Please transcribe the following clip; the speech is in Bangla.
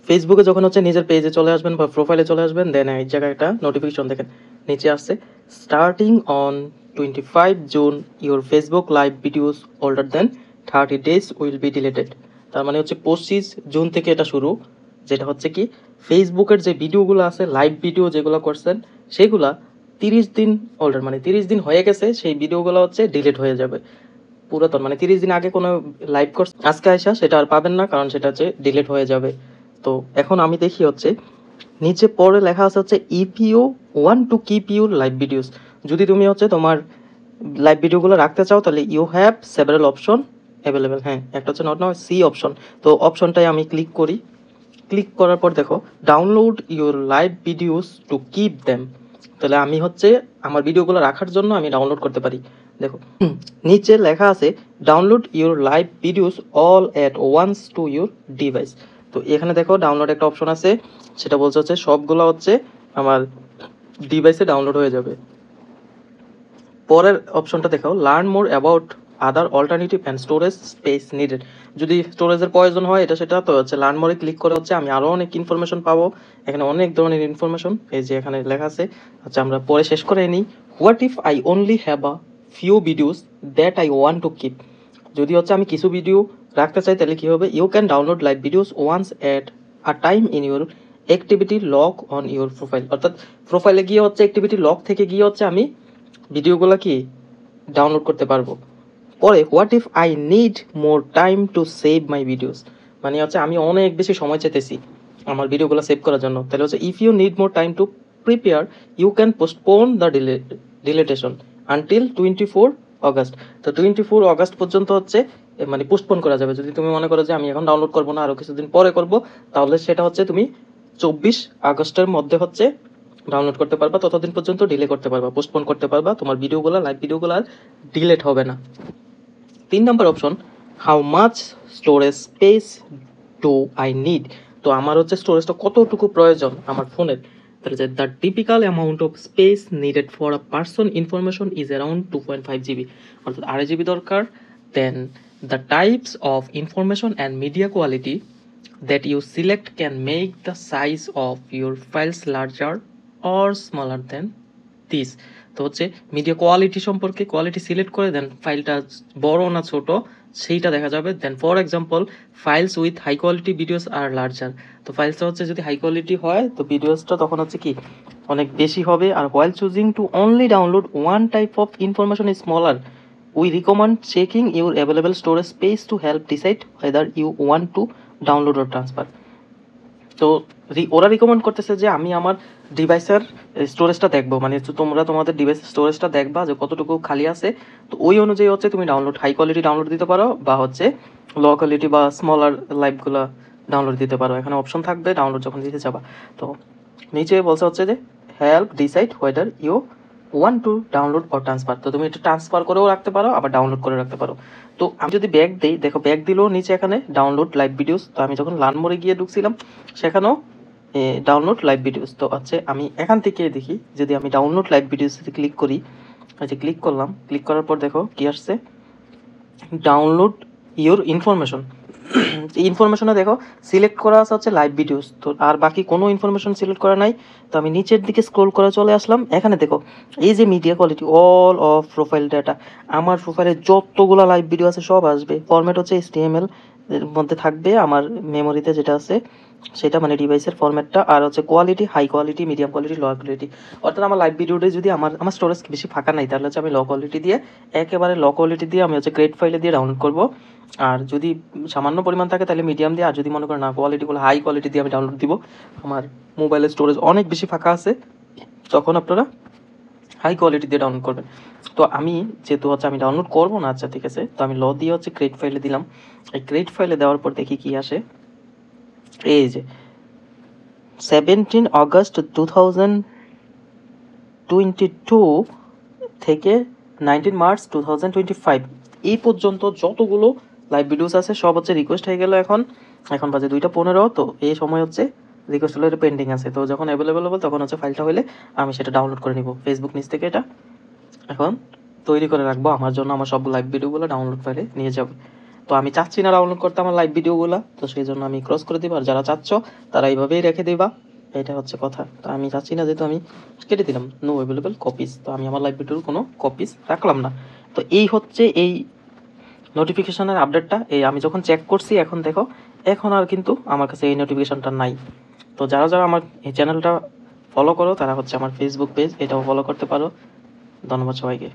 ফেসবুকে যখন হচ্ছে নিজের পেজে চলে আসবেন বা প্রোফাইলে চলে আসবেন, দেন এই জায়গায় একটা নোটিফিকেশন দেখেন নিচে আসছে, starting on 25 June your Facebook live videos older then 30 days will be deleted. তার মানে হচ্ছে 25 জুন থেকে এটা শুরু, যেটা হচ্ছে কি ফেসবুকের যে ভিডিওগুলো আছে, লাইভ ভিডিও যেগুলো করছেন সেগুলা 30 দিন ওল্ডার, মানে 30 দিন হয়ে গেছে সেই ভিডিওগুলো হচ্ছে ডিলিট হয়ে যাবে। পুরাতন মানে 30 দিন আগে কোনো লাইভ কোর্স আজকে আসা সেটা আর পাবেন না, কারণ সেটা হচ্ছে ডিলিট হয়ে যাবে। তো এখন আমি দেখি হচ্ছে নিচে পরে লেখা আছে হচ্ছে if you want to keep your live videos, যদি তুমি হচ্ছে তোমার লাইভ ভিডিওগুলো রাখতে চাও তাহলে you have several option available. হ্যাঁ, একটা হচ্ছে নট নাও সি অপশন, তো অপশনটাই আমি ক্লিক করি। ক্লিক করার পর দেখো download your live videos to keep them, তাহলে আমি হচ্ছে আমার ভিডিওগুলো রাখার জন্য আমি ডাউনলোড করতে পারি। দেখো নিচে লেখা আছে download your live videos all at once to your device. তো এখানে দেখো ডাউনলোড একটা অপশন আছে, সেটা বলছে হচ্ছে সবগুলো হচ্ছে আমার ডিভাইসে ডাউনলোড হয়ে যাবে। পরের অপশনটা দেখো learn more about other alternative and storage space needed, যদি স্টোরেজের প্রয়োজন হয় এটা সেটা, তো হচ্ছে লার্ন মোরে ক্লিক করে হচ্ছে আমি আরও অনেক ইনফরমেশন পাবো। এখানে অনেক ধরনের ইনফরমেশন এই যে এখানে লেখা আছে। আচ্ছা আমরা পরে শেষ করে নিই। What if I only have a few videos that I want to keep, যদি হচ্ছে আমি কিছু ভিডিও রাখতে চাই তাহলে কী হবে, you can download live videos once at a time in your activity log on your profile, অর্থাৎ প্রোফাইলে গিয়ে হচ্ছে অ্যাক্টিভিটি লগ থেকে গিয়ে হচ্ছে আমি ভিডিওগুলো কি ডাউনলোড করতে পারবো। পরে what if I need more time to save my videos, মানে হচ্ছে আমি অনেক বেশি সময় চাইতেছি আমার ভিডিওগুলো সেভ করার জন্য, তাহলে হচ্ছে if you need more time to prepare you can postpone the deletion until 24 August. তো 24 অগস্ট পর্যন্ত হচ্ছে মানে পোস্টপোন করা যাবে। যদি তুমি মনে করো যে আমি এখন ডাউনলোড করবো না, আরও কিছুদিন পরে করব, তাহলে সেটা হচ্ছে তুমি 24 আগস্টের মধ্যে হচ্ছে ডাউনলোড করতে পারবা, ততদিন পর্যন্ত ডিলে করতে পারবা, পোস্টপোন করতে পারবা, তোমার ভিডিওগুলো লাইভ ভিডিওগুলো আর ডিলেট হবে না। 3 number option how much storage space do I need, তো আমার হচ্ছে স্টোরেজটা কতটুকু প্রয়োজন আমার ফোনের, তাহলে যে the typical amount of space needed for a person information is around 2.5 GB, অর্থাৎ 2.5 GB দরকার। Then the types of information and media quality that you select can make the size of your files larger or smaller than this, তো হচ্ছে মিডিয়া কোয়ালিটি সম্পর্কে কোয়ালিটি সিলেক্ট করে দেন ফাইলটা বড় না ছোট সেইটা দেখা যাবে। Then for example files with high quality videos are larger, তো ফাইলসটা হচ্ছে যদি হাই কোয়ালিটি হয় তো ভিডিওসটা তখন হচ্ছে কি অনেক বেশি হবে। আর while choosing to only download one type of information is smaller we recommend checking your available storage space to help decide whether you want to download or transfer. তো ওরা রিকমেন্ড করতেছে যে আমি আমার ডিভাইসের স্টোরেজটা দেখবো, মানে তোমরা তোমাদের ডিভাইসের স্টোরেজটা দেখবা যে কতটুকু খালি আছে, তো ওই অনুযায়ী হচ্ছে তুমি ডাউনলোড হাই কোয়ালিটি ডাউনলোড দিতে পারো বা হচ্ছে লো কোয়ালিটি বা স্মলার লাইভগুলো ডাউনলোড দিতে পারো। এখানে অপশন থাকবে ডাউনলোড যখন দিতে যাবা। তো নিচে বলছে হচ্ছে যে help decide whether you want to download or transfer, তো তুমি এটা ট্রান্সফার করেও রাখতে পারো আবার ডাউনলোড করে রাখতে পারো। তো আমি যদি ব্যাক দিই, দেখো ব্যাক দিলেও নিচে এখানে ডাউনলোড লাইভ ভিডিওস, তো আমি যখন লার্ন মোরে গিয়ে ঢুকছিলাম সেখানেও ডাউনলোড লাইভ ভিডিওস। তো হচ্ছে আমি এখান থেকে দেখি যদি আমি ডাউনলোড লাইভ ভিডিওস ক্লিক করি, আচ্ছা ক্লিক করলাম, ক্লিক করার পর দেখো কি আসছে, ডাউনলোড ইউর ইনফরমেশন। ইনফরমেশনে দেখো সিলেক্ট করা আছে হচ্ছে লাইভ ভিডিওস, তো আর বাকি কোনো ইনফরমেশন সিলেক্ট করা নাই। তো আমি নিচের দিকে স্ক্রল করে চলে আসলাম, এখানে দেখো এই যে media quality all of profile data, আমার প্রোফাইলে যতগুলো লাইভ ভিডিও আছে সব আসবে। ফরম্যাট হচ্ছে HTML এর মধ্যে থাকবে, আমার মেমোরিতে যেটা আছে সেটা মানে ডিভাইসের ফরম্যাটটা, আর হচ্ছে quality high quality, medium quality, low quality. অর্থাৎ আমার লাইভ ভিডিওটা যদি আমার স্টোরেজ বেশি ফাঁকা নাই তাহলে হচ্ছে আমি লো কোয়ালিটি দিয়ে, একেবারে লো কোয়ালিটি দিয়ে আমি হচ্ছে গ্রেড ফাইলে দিয়ে ডাউনলোড করব। আর যদি সামান্য পরিমাণ থাকে তাহলে মিডিয়াম দিয়ে, আর যদি মনে করেন না কোয়ালিটিগুলো হাই কোয়ালিটি দিয়ে আমি ডাউনলোড দিব, আমার মোবাইলের স্টোরেজ অনেক বেশি ফাঁকা আছে, তখন আপনারা হাই কোয়ালিটি দিয়ে ডাউনলোড করবেন। তো আমি যেহেতু হচ্ছে আমি ডাউনলোড করবো না, আচ্ছা ঠিক আছে, তো আমি ল দিয়ে হচ্ছে গ্রেড ফাইলে দিলাম। এই গ্রেড ফাইলে দেওয়ার পর দেখি কি আসে, এই যে 17 অগস্ট 2022 থেকে 19 মার্চ 2025 এই পর্যন্ত যতগুলো লাইভ ভিডিওস আছে সব হচ্ছে রিকোয়েস্ট হয়ে গেল। এখন বাজে 2:15, তো এই সময় হচ্ছে রিকোয়েস্ট হলে পেন্ডিং আছে, তো যখন অ্যাভেলেবেল হবে তখন হচ্ছে ফাইলটা হলে আমি সেটা ডাউনলোড করে নিব ফেসবুক নিচ থেকে। এটা এখন তৈরি করে রাখবো আমার জন্য, আমার সব লাইভ ভিডিওগুলো ডাউনলোড ফাইলে নিয়ে যাবে। তো আমি চাচ্ছি না ডাউনলোড করতে আমার লাইভ ভিডিওগুলো, তো সেই জন্য আমি ক্রস করে দিব। আর যারা চাচ্ছ তারা এইভাবেই রেখে দিবা, এটা হচ্ছে কথা। তো আমি চাচ্ছি না, যেহেতু আমি কেটে দিলাম নো অ্যাভেলেবল কপিস, তো আমি আমার লাইভ ভিডিওর কোনো কপিস রাখলাম না। তো এই হচ্ছে এই নোটিফিকেশনের আপডেটটা। এই আমি যখন চেক করছি এখন দেখো, এখন আর কিন্তু আমার কাছে এই নোটিফিকেশনটা নাই। তো যারা যারা আমার এই চ্যানেলটা ফলো করো তারা হচ্ছে আমার ফেসবুক পেজ এটাও ফলো করতে পারো। ধন্যবাদ সবাইকে।